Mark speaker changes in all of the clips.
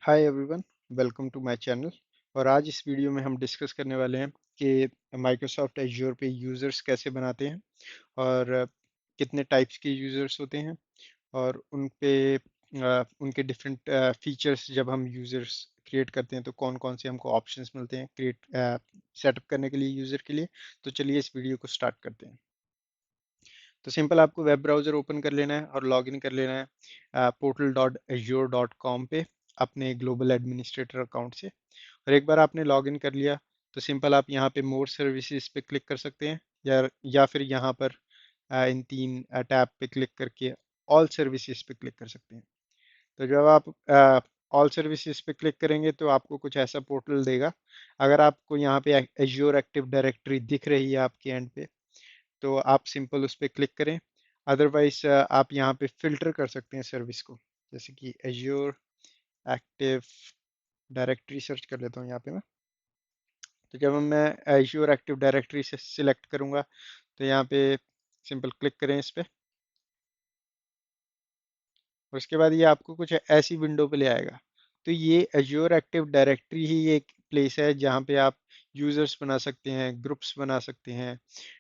Speaker 1: Hi everyone, welcome to my channel. और आज इस वीडियो में हम डिस्कस करने वाले हैं कि माइक्रोसॉफ्ट एज्योर पे यूज़र्स कैसे बनाते हैं और कितने टाइप्स के यूज़र्स होते हैं और उन पे उनके डिफरेंट फीचर्स जब हम यूज़र्स क्रिएट करते हैं तो कौन कौन से हमको ऑप्शंस मिलते हैं क्रिएट सेटअप करने के लिए यूज़र के लिए। तो चलिए इस वीडियो को स्टार्ट करते हैं। तो सिंपल आपको वेब ब्राउज़र ओपन कर लेना है और लॉगिन कर लेना है portal.azure.com पे अपने ग्लोबल एडमिनिस्ट्रेटर अकाउंट से। और एक बार आपने लॉगिन कर लिया तो सिंपल आप यहाँ पे मोर सर्विसेज पे क्लिक कर सकते हैं या फिर यहाँ पर इन तीन टैब पे क्लिक करके ऑल सर्विसेज पे क्लिक कर सकते हैं। तो जब आप ऑल सर्विसेज पे क्लिक करेंगे तो आपको कुछ ऐसा पोर्टल देगा। अगर आपको यहाँ पे एज्योर एक्टिव डायरेक्टरी दिख रही है आपके एंड पे तो आप सिंपल उस पर क्लिक करें। अदरवाइज आप यहाँ पे फिल्टर कर सकते हैं सर्विस को, जैसे कि एज्योर एक्टिव डायरेक्टरी सर्च कर लेता हूँ यहाँ पे मैं। तो जब मैं एज्योर एक्टिव डायरेक्टरी से सिलेक्ट करूँगा तो यहाँ पे सिंपल क्लिक करें इस पे। और उसके बाद ये आपको कुछ ऐसी विंडो पे ले आएगा। तो ये एज्योर एक्टिव डायरेक्टरी ही एक प्लेस है जहाँ पे आप यूजर्स बना सकते हैं, ग्रुप्स बना सकते हैं,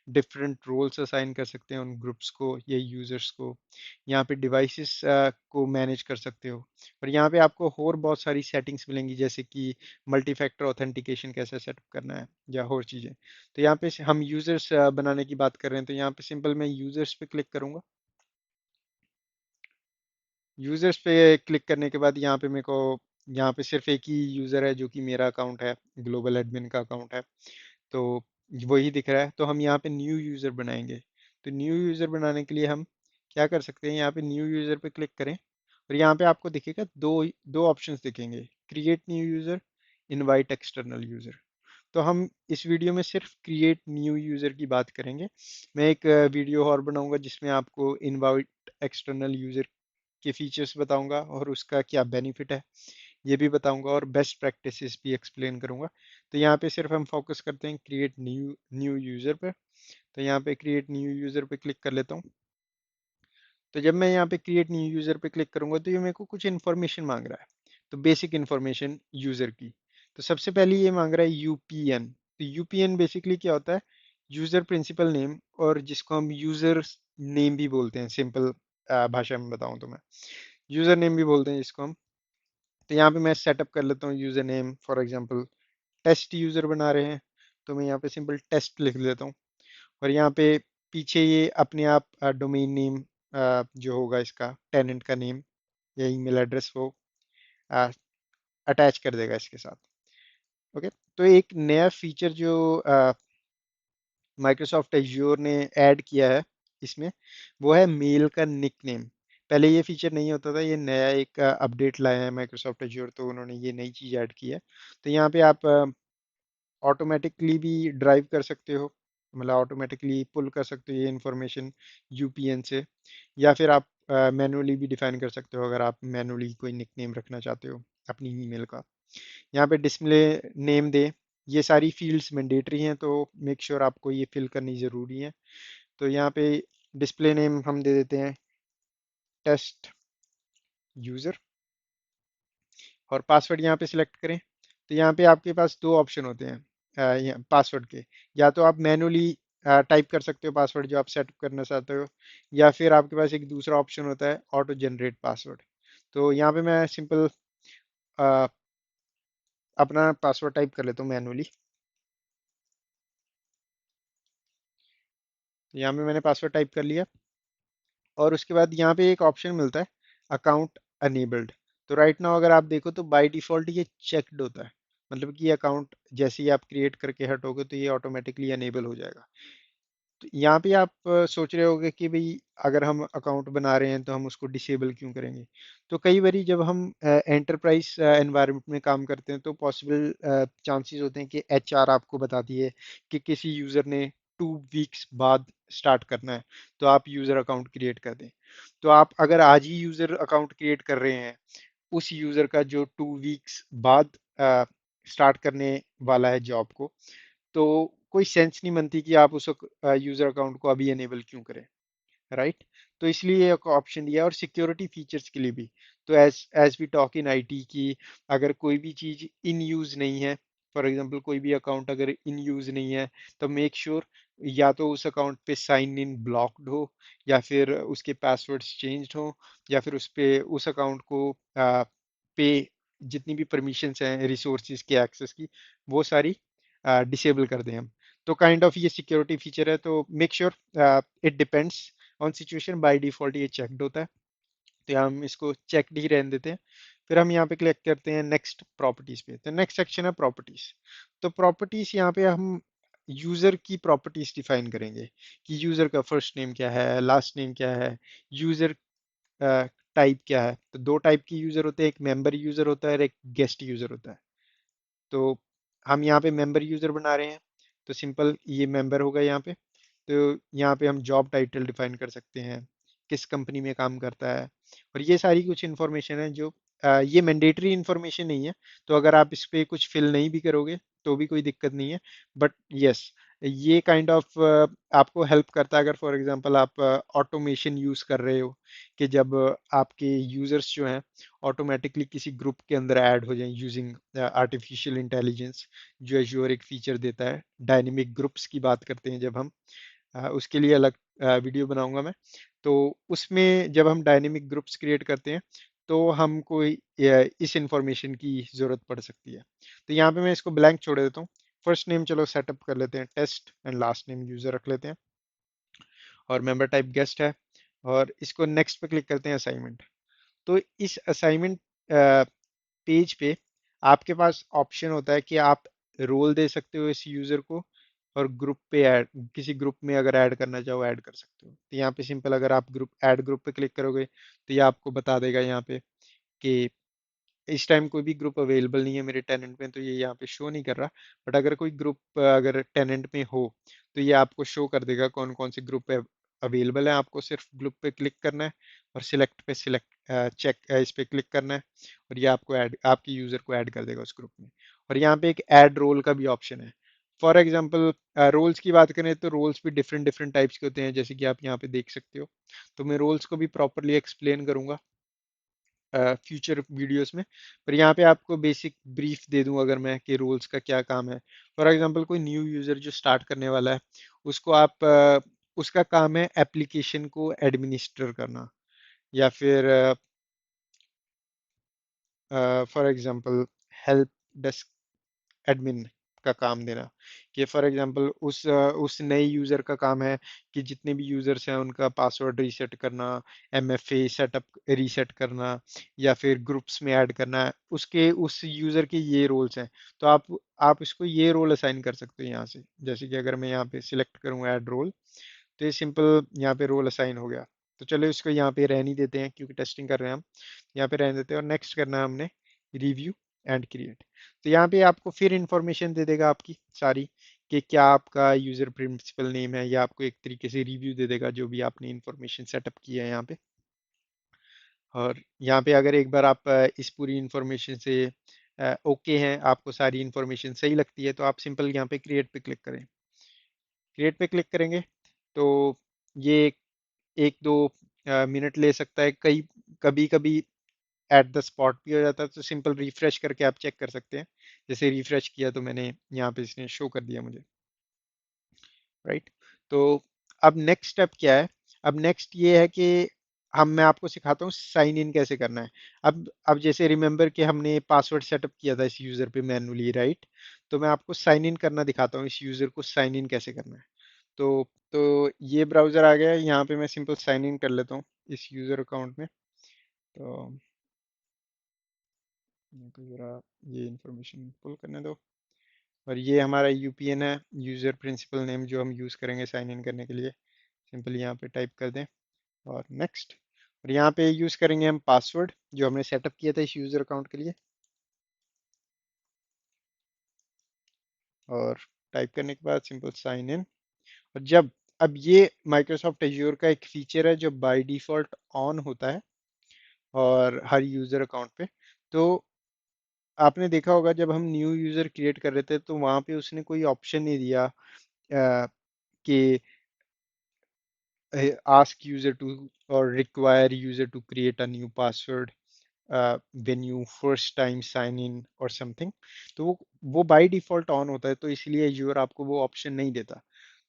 Speaker 1: डिफरेंट रोल्स असाइन कर सकते हैं उन ग्रुप्स को या यूजर्स को। यहाँ पे डिवाइसेस को मैनेज कर सकते हो। और यहाँ पे आपको और बहुत सारी सेटिंग्स मिलेंगी, जैसे कि मल्टी फैक्टर ऑथेंटिकेशन कैसे सेटअप करना है या और चीज़ें। तो यहाँ पे हम यूजर्स बनाने की बात कर रहे हैं, तो यहाँ पे सिंपल मैं यूजर्स पे क्लिक करूंगा। यूजर्स पे क्लिक करने के बाद यहाँ पे मेरे को यहाँ पे सिर्फ एक ही यूज़र है जो कि मेरा अकाउंट है, ग्लोबल एडमिन का अकाउंट है। तो वही दिख रहा है। तो हम यहाँ पे न्यू यूज़र बनाएंगे। तो न्यू यूज़र बनाने के लिए हम क्या कर सकते हैं, यहाँ पे न्यू यूज़र पे क्लिक करें और यहाँ पे आपको दिखेगा दो दो ऑप्शंस दिखेंगे, create new user, invite external user. तो हम इस वीडियो में सिर्फ क्रिएट न्यू यूज़र की बात करेंगे। मैं एक वीडियो और बनाऊंगा जिसमें आपको इनवाइट एक्सटर्नल यूज़र के फीचर्स बताऊंगा और उसका क्या बेनिफिट है ये भी बताऊंगा और बेस्ट प्रैक्टिसेस भी एक्सप्लेन करूंगा। तो यहाँ पे सिर्फ हम फोकस करते हैं क्रिएट न्यू न्यू यूज़र पे। तो यहाँ पे क्रिएट न्यू यूज़र पे क्लिक कर लेता हूँ। तो जब मैं यहाँ पे क्रिएट न्यू यूज़र पे क्लिक करूंगा तो ये मेरे को कुछ इन्फॉर्मेशन मांग रहा है। तो बेसिक इन्फॉर्मेशन यूज़र की। तो सबसे पहले ये मांग रहा है यूपीएन। तो यूपीएन बेसिकली क्या होता है, यूज़र प्रिंसिपल नेम, और जिसको हम यूज़र नेम भी बोलते हैं, सिंपल भाषा में बताऊं तो मैं यूज़र नेम भी बोलते हैं जिसको हम। तो यहाँ पे मैं सेटअप कर लेता हूँ user name, for example test user बना रहे हैं तो मैं यहाँ पे सिंपल टेस्ट लिख लेता हूँ। और यहाँ पे पीछे ये अपने आप डोमेन नेम जो होगा इसका टेनेंट का नेम या ईमेल एड्रेस वो अटैच कर देगा इसके साथ। ओके। तो एक नया फीचर जो माइक्रोसॉफ्ट एज्योर ने ऐड किया है इसमें, वो है मेल का निकनेम। पहले ये फीचर नहीं होता था, ये नया एक अपडेट लाया है माइक्रोसॉफ्ट एज्योर, तो उन्होंने ये नई चीज़ ऐड की है। तो यहाँ पे आप ऑटोमेटिकली भी ड्राइव कर सकते हो, मतलब ऑटोमेटिकली पुल कर सकते हो ये इंफॉर्मेशन यूपीएन से, या फिर आप मैनुअली भी डिफाइन कर सकते हो अगर आप मैनुअली कोई निकनेम रखना चाहते हो अपनी ईमेल का। यहाँ पे डिस्प्ले नेम दे, ये सारी फील्ड्स मैंडेटरी हैं तो मेक श्योर आपको ये फिल करनी ज़रूरी है। तो यहाँ पे डिस्प्ले नेम हम दे देते हैं टेस्ट यूज़र, और पासवर्ड यहाँ पे सिलेक्ट करें। तो यहाँ पे आपके पास दो ऑप्शन होते हैं पासवर्ड के। या तो आप मैनुअली टाइप कर सकते हो पासवर्ड जो आप सेटअप करना चाहते हो, या फिर आपके पास एक दूसरा ऑप्शन होता है ऑटो जनरेट पासवर्ड। तो यहाँ पे मैं सिंपल अपना पासवर्ड टाइप कर लेता हूँ मैनुअली। तो यहाँ पे मैंने पासवर्ड टाइप कर लिया और उसके बाद यहाँ पे एक ऑप्शन मिलता है अकाउंट अनेबल्ड। तो राइट नाउ अगर आप देखो तो बाय डिफॉल्ट ये चेक्ड होता है, मतलब कि अकाउंट जैसे ही आप क्रिएट करके हटोगे तो ये ऑटोमेटिकली अनेबल हो जाएगा। तो यहाँ पे आप सोच रहे होगे कि भाई अगर हम अकाउंट बना रहे हैं तो हम उसको डिसेबल क्यों करेंगे। तो कई बारी जब हम एंटरप्राइज एनवायरनमेंट में काम करते हैं तो पॉसिबल चांसेस होते हैं कि एचआर आपको बताती है कि किसी यूज़र ने 2 वीक्स बाद स्टार्ट करना है, तो आप यूज़र अकाउंट क्रिएट कर दें। तो आप अगर आज ही यूज़र अकाउंट क्रिएट कर रहे हैं उस यूज़र का जो 2 वीक्स बाद स्टार्ट करने वाला है जॉब को, तो कोई सेंस नहीं बनती कि आप उस यूजर अकाउंट को अभी एनेबल क्यों करें, राइट। तो इसलिए एक ऑप्शन दिया है और सिक्योरिटी फीचर्स के लिए भी। तो as we talk in IT की अगर कोई भी चीज इन यूज नहीं है, फॉर एग्जांपल कोई भी अकाउंट अगर इन यूज नहीं है, तो मेक श्योर या तो उस अकाउंट पे साइन इन ब्लॉक्ड हो, या फिर उसके पासवर्ड्स चेंज्ड हो, या फिर उस पे उस अकाउंट को पे जितनी भी परमिशंस हैं रिसोर्सेज के एक्सेस की, वो सारी डिसेबल कर दें हम। तो काइंड ऑफ ये सिक्योरिटी फीचर है, तो make sure it depends on situation, by default ये चेक्ड होता है, तो यहाँ हम इसको चेक ही रहने देते हैं। फिर हम यहाँ पे क्लिक करते हैं नेक्स्ट प्रॉपर्टीज पे, तो नेक्स्ट सेक्शन है प्रॉपर्टीज। तो प्रॉपर्टीज यहाँ पे हम यूजर की प्रॉपर्टीज डिफाइन करेंगे कि यूजर का फर्स्ट नेम क्या है, लास्ट नेम क्या है, यूजर टाइप क्या है। तो दो टाइप की यूजर होते हैं, एक मेंबर यूजर होता है और एक गेस्ट यूजर होता है। तो हम यहाँ पे मेंबर यूजर बना रहे हैं, तो सिंपल ये मेंबर होगा यहाँ पे। तो यहाँ पे हम जॉब टाइटल डिफाइन कर सकते हैं, किस कंपनी में काम करता है, और ये सारी कुछ इन्फॉर्मेशन है जो ये मैंडेटरी इन्फॉर्मेशन नहीं है। तो अगर आप इस पे कुछ फिल नहीं भी करोगे तो भी कोई दिक्कत नहीं है, बट यस ये काइंड ऑफ आपको हेल्प करता है अगर फॉर एग्जांपल आप ऑटोमेशन यूज कर रहे हो, कि जब आपके यूजर्स जो हैं ऑटोमेटिकली किसी ग्रुप के अंदर ऐड हो जाएं यूजिंग आर्टिफिशियल इंटेलिजेंस, जो एज्योर एक फीचर देता है। डायनेमिक ग्रुप्स की बात करते हैं जब हम, उसके लिए अलग वीडियो बनाऊंगा मैं। तो उसमें जब हम डायनेमिक ग्रुप्स क्रिएट करते हैं तो हमको इस इंफॉर्मेशन की ज़रूरत पड़ सकती है। तो यहाँ पे मैं इसको ब्लैंक छोड़ देता हूँ। फर्स्ट नेम चलो सेटअप कर लेते हैं test, and last name user रख लेते हैं, और मेंबर टाइप गेस्ट है, और इसको नेक्स्ट पे क्लिक करते हैं असाइनमेंट। तो इस असाइनमेंट पेज पे आपके पास ऑप्शन होता है कि आप रोल दे सकते हो इस यूजर को, और ग्रुप पे ऐड, किसी ग्रुप में अगर ऐड करना चाहो ऐड कर सकते हो। तो यहाँ पे सिंपल अगर आप ग्रुप ऐड ग्रुप पे क्लिक करोगे तो ये आपको बता देगा यहाँ पे कि इस टाइम कोई भी ग्रुप अवेलेबल नहीं है मेरे टेनेंट में, तो ये यहाँ पे शो नहीं कर रहा। बट अगर कोई ग्रुप अगर टेनेंट में हो तो ये आपको शो कर देगा कौन कौन से ग्रुप अवेलेबल है। आपको सिर्फ ग्रुप पे क्लिक करना है और सिलेक्ट पे सिलेक्ट चेक इस पे क्लिक करना है, और ये आपको ऐड, आपके यूजर को ऐड कर देगा उस ग्रुप में। और यहाँ पे एक ऐड रोल का भी ऑप्शन है। फॉर एग्जाम्पल रोल्स की बात करें तो रोल्स भी डिफरेंट डिफरेंट टाइप्स के होते हैं, जैसे कि आप यहाँ पे देख सकते हो। तो मैं रोल्स को भी प्रॉपरली एक्सप्लेन करूंगा फ्यूचर वीडियोस में। पर यहाँ पे आपको बेसिक ब्रीफ दे दूं अगर मैं, कि रोल्स का क्या काम है। फॉर एग्जांपल कोई न्यू यूजर जो स्टार्ट करने वाला है, उसको आप उसका काम है एप्लीकेशन को एडमिनिस्टर करना, या फिर for example help desk admin का काम देना। कि फॉर एग्जांपल उस नए यूजर का काम है कि जितने भी यूजर्स हैं उनका पासवर्ड रीसेट करना, एमएफए सेटअप रीसेट करना, या फिर ग्रुप्स में ऐड करना, उसके उस यूजर के ये रोल्स हैं। तो आप इसको ये रोल असाइन कर सकते हो यहाँ से। जैसे कि अगर मैं यहाँ पे सिलेक्ट करूँ ऐड रोल, तो ये सिंपल यहाँ पे रोल असाइन हो गया। तो चलो इसको यहाँ पे रहने ही देते हैं क्योंकि टेस्टिंग कर रहे हैं हम। यहाँ पे रहने देते हैं और नेक्स्ट करना है हमने रिव्यू एंड क्रिएट। तो यहाँ पे आपको फिर इंफॉर्मेशन दे देगा आपकी सारी, कि क्या आपका यूजर प्रिंसिपल नेम है, या आपको एक तरीके से रिव्यू दे देगा जो भी आपने इंफॉर्मेशन सेटअप की है यहाँ पे। और यहाँ पे अगर एक बार आप इस पूरी इंफॉर्मेशन से ओके हैं, आपको सारी इंफॉर्मेशन सही लगती है, तो आप सिंपल यहाँ पे क्रिएट पे क्लिक करें। क्रिएट पे क्लिक करेंगे तो ये एक दो मिनट ले सकता है, कई कभी कभी एट द स्पॉट भी हो जाता है। तो सिंपल रिफ्रेश करके आप चेक कर सकते हैं। जैसे रिफ्रेश किया तो मैंने यहाँ पे इसने शो कर दिया मुझे, राइट। तो अब नेक्स्ट स्टेप क्या है? अब नेक्स्ट ये है कि मैं आपको सिखाता हूँ साइन इन कैसे करना है। अब जैसे रिमेंबर कि हमने पासवर्ड सेटअप किया था इस यूज़र पे मैनुअली, राइट। तो मैं आपको साइन इन करना दिखाता हूँ, इस यूज़र को साइन इन कैसे करना है। तो ये ब्राउज़र आ गया है, यहाँ पे मैं सिंपल साइन इन कर लेता हूँ इस यूज़र अकाउंट में। तो मेरे को ज़रा ये इंफॉर्मेशन पुल करने दो। और ये हमारा यूपीएन है, यूज़र प्रिंसिपल नेम, जो हम यूज़ करेंगे साइन इन करने के लिए। सिंपल यहाँ पे टाइप कर दें और नेक्स्ट। और यहाँ पे यूज़ करेंगे हम पासवर्ड जो हमने सेटअप किया था इस यूज़र अकाउंट के लिए। और टाइप करने के बाद सिंपल साइन इन। और जब अब ये माइक्रोसॉफ्ट एज्योर का एक फीचर है जो बाय डिफ़ॉल्ट ऑन होता है और हर यूज़र अकाउंट पे। तो आपने देखा होगा जब हम न्यू यूज़र क्रिएट कर रहे थे तो वहाँ पे उसने कोई ऑप्शन नहीं दिया कि ask user to or require user to create a new password, when you first time sign in or something, तो वो बाय डिफॉल्ट ऑन होता है, तो इसलिए एज्योर आपको वो ऑप्शन नहीं देता।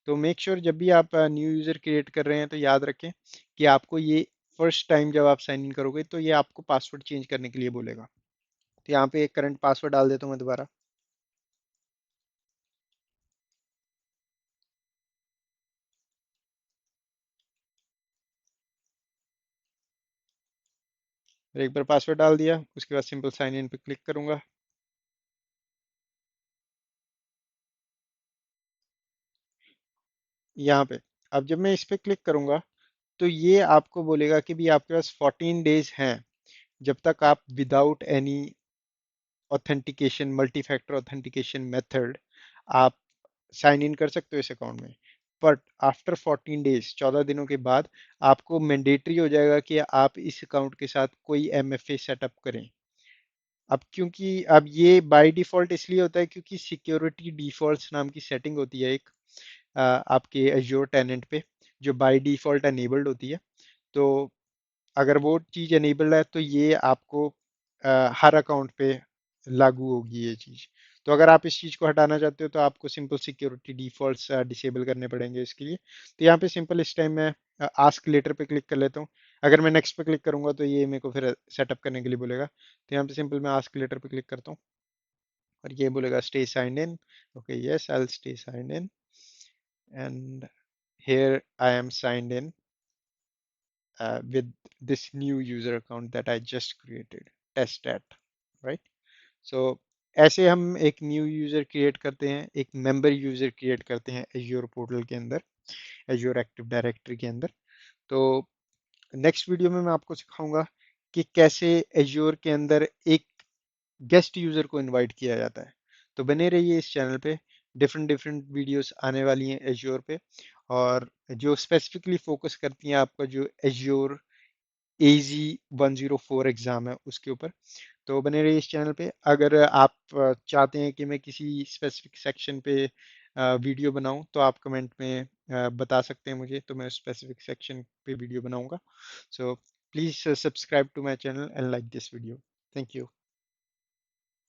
Speaker 1: तो मेक श्योर जब भी आप न्यू यूज़र क्रिएट कर रहे हैं तो याद रखें कि आपको ये फर्स्ट टाइम जब आप साइन इन करोगे तो ये आपको पासवर्ड चेंज करने के लिए बोलेगा। तो यहाँ पे एक करंट पासवर्ड डाल देता हूँ मैं दोबारा। एक बार पासवर्ड डाल दिया, उसके बाद सिंपल साइन इन पे क्लिक करूंगा। यहाँ पे अब जब मैं इस पे क्लिक करूंगा तो ये आपको बोलेगा कि भी आपके पास 14 डेज हैं जब तक आप without any authentication, multi factor authentication method आप साइन इन कर सकते हो इस अकाउंट में। बट आफ्टर 14 डेज, 14 दिनों के बाद आपको मैंडेटरी हो जाएगा कि आप इस अकाउंट के साथ कोई एमएफए सेटअप करें। अब क्योंकि अब ये बाय डिफॉल्ट इसलिए होता है क्योंकि सिक्योरिटी डिफॉल्ट्स नाम की सेटिंग होती है एक आपके एज्योर टेनेंट पे, जो बाय डिफॉल्ट एनेबल्ड होती है। तो अगर वो चीज़ एनेबल्ड है तो ये आपको हर अकाउंट पे लागू होगी ये चीज़। तो अगर आप इस चीज़ को हटाना चाहते हो तो आपको सिंपल सिक्योरिटी डिफॉल्ट्स डिसेबल करने पड़ेंगे इसके लिए। तो यहाँ पे सिंपल इस टाइम मैं आस्क लेटर पे क्लिक कर लेता हूँ। अगर मैं नेक्स्ट पे क्लिक करूंगा तो ये मेरे को फिर सेटअप करने के लिए बोलेगा। तो यहाँ पे सिंपल मैं आस्क लेटर पे क्लिक करता हूँ और ये बोलेगा stay signed in. Okay, yes, I will stay signed in and here I am signed in with this new user account that I just created, test at, right? So ऐसे हम एक new user create करते हैं, एक member user create करते हैं azure portal के अंदर, एज्योर एक्टिव डायरेक्टरी के अंदर। तो नेक्स्ट वीडियो में मैं आपको सिखाऊंगा कि कैसे एज्योर के अंदर एक गेस्ट यूज़र को इनवाइट किया जाता है। तो बने रहिए इस चैनल पे, डिफरेंट डिफरेंट वीडियोस आने वाली हैं एज्योर पे, और जो स्पेसिफिकली फोकस करती हैं आपका जो एज्योर AZ-104 एग्ज़ाम है उसके ऊपर। तो बने रहिए इस चैनल पे। अगर आप चाहते हैं कि मैं किसी स्पेसिफिक सेक्शन पे वीडियो बनाऊं तो आप कमेंट में बता सकते हैं मुझे, तो मैं स्पेसिफिक सेक्शन पे वीडियो बनाऊंगा। So please subscribe to my channel and like this video. Thank you.